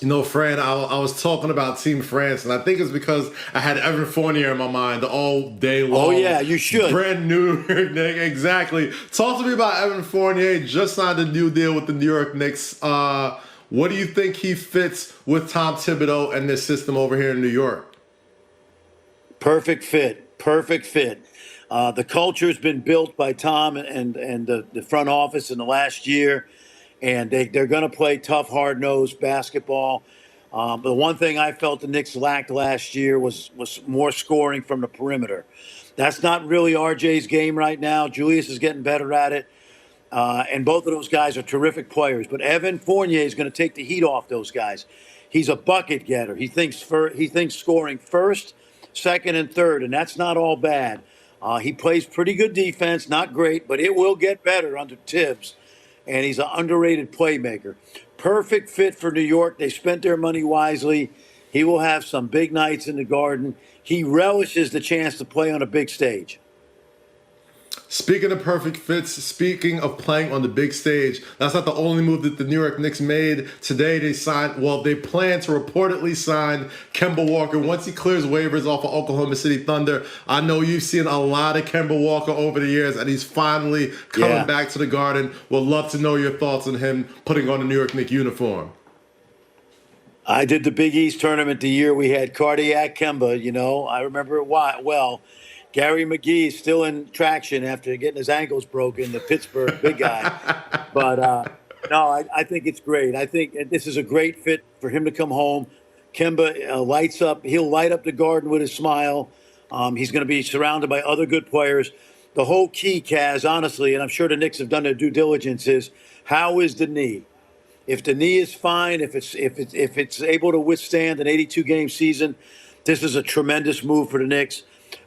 You know, Fran, I was talking about Team France, and I think it's because I had Evan Fournier in my mind all day long. Oh, yeah, you should. Brand new Knicks, exactly. Talk to me about Evan Fournier. Just signed a new deal with the New York Knicks. What do you think he fits with Tom Thibodeau and this system over here in New York? Perfect fit. Perfect fit. The culture's been built by Tom and the front office in the last year. And they're going to play tough, hard-nosed basketball. But the one thing I felt the Knicks lacked last year was more scoring from the perimeter. That's not really RJ's game right now. Julius is getting better at it. And both of those guys are terrific players. But Evan Fournier is going to take the heat off those guys. He's a bucket getter. He thinks scoring first, second, and third, and that's not all bad. He plays pretty good defense, not great, but it will get better under Tibbs. And he's an underrated playmaker. Perfect fit for New York. They spent their money wisely. He will have some big nights in the Garden. He relishes the chance to play on a big stage. Speaking of perfect fits, speaking of playing on the big stage, that's not the only move that the New York Knicks made. Today they plan to reportedly sign Kemba Walker once he clears waivers off of Oklahoma City Thunder. I know you've seen a lot of Kemba Walker over the years, and he's finally coming back to the Garden. Would love to know your thoughts on him putting on the New York Knicks uniform. I did the Big East tournament the year we had cardiac Kemba, I remember it well. Gary McGee is still in traction after getting his ankles broken, the Pittsburgh big guy. But, no, I think it's great. I think this is a great fit for him to come home. Kemba lights up. He'll light up the Garden with his smile. He's going to be surrounded by other good players. The whole key, Kaz, honestly, and I'm sure the Knicks have done their due diligence, is how is the knee? If the knee is fine, if it's able to withstand an 82-game season, this is a tremendous move for the Knicks.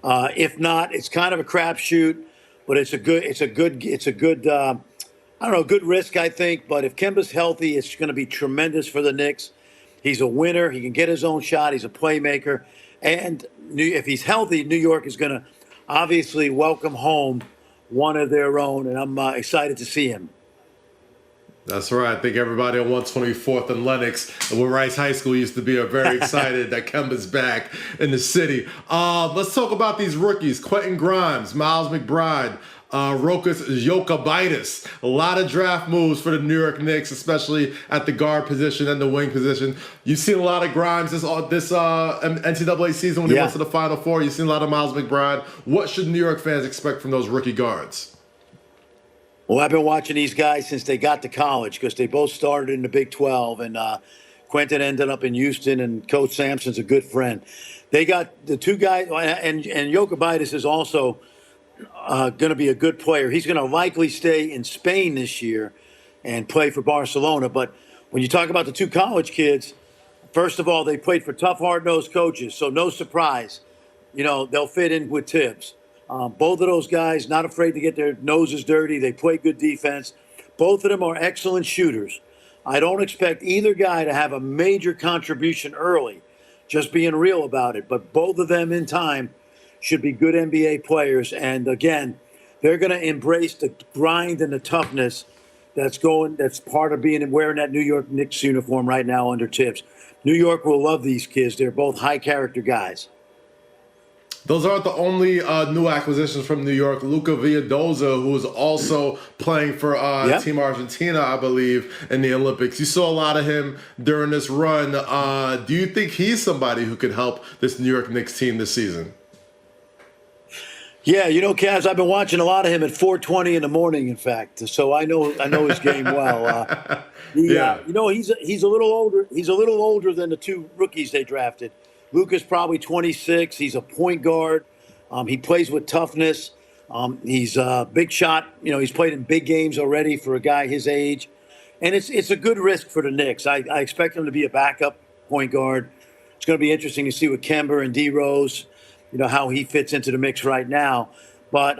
If not, it's kind of a crapshoot, but it's a good good risk, I think. But if Kemba's healthy, it's going to be tremendous for the Knicks. He's a winner. He can get his own shot. He's a playmaker. And if he's healthy, New York is going to obviously welcome home one of their own, and I'm excited to see him. That's right. I think everybody on 124th and Lenox, where Rice High School used to be, are very excited that Kemba's back in the city. Let's talk about these rookies. Quentin Grimes, Miles McBride, Rokas Jokubaitis. A lot of draft moves for the New York Knicks, especially at the guard position and the wing position. You've seen a lot of Grimes this NCAA season when he went to the Final Four. You've seen a lot of Miles McBride. What should New York fans expect from those rookie guards? Well, I've been watching these guys since they got to college because they both started in the Big 12, and Quentin ended up in Houston, and Coach Sampson's a good friend. They got the two guys, and Jokubaitis is also going to be a good player. He's going to likely stay in Spain this year and play for Barcelona. But when you talk about the two college kids, first of all, they played for tough, hard-nosed coaches, so no surprise. They'll fit in with Tibbs. Both of those guys, not afraid to get their noses dirty. They play good defense. Both of them are excellent shooters. I don't expect either guy to have a major contribution early, just being real about it. But both of them in time should be good NBA players. And again, they're going to embrace the grind and the toughness that's part of wearing that New York Knicks uniform right now under Tibbs. New York will love these kids. They're both high character guys. Those aren't the only new acquisitions from New York. Luca Vildoza, who is also playing for Team Argentina, I believe, in the Olympics. You saw a lot of him during this run. Do you think he's somebody who could help this New York Knicks team this season? Yeah, Cavs, I've been watching a lot of him at 4:20 in the morning, in fact. So I know his game well. He's a little older. He's a little older than the two rookies they drafted. Luka's probably 26. He's a point guard. He plays with toughness. He's a big shot. He's played in big games already for a guy his age. And it's a good risk for the Knicks. I expect him to be a backup point guard. It's going to be interesting to see with Kemba and D Rose, how he fits into the mix right now. But,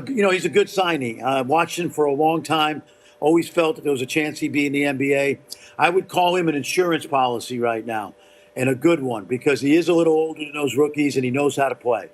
he's a good signing. I watched him for a long time. Always felt that there was a chance he'd be in the NBA. I would call him an insurance policy right now. And a good one, because he is a little older than those rookies, and he knows how to play.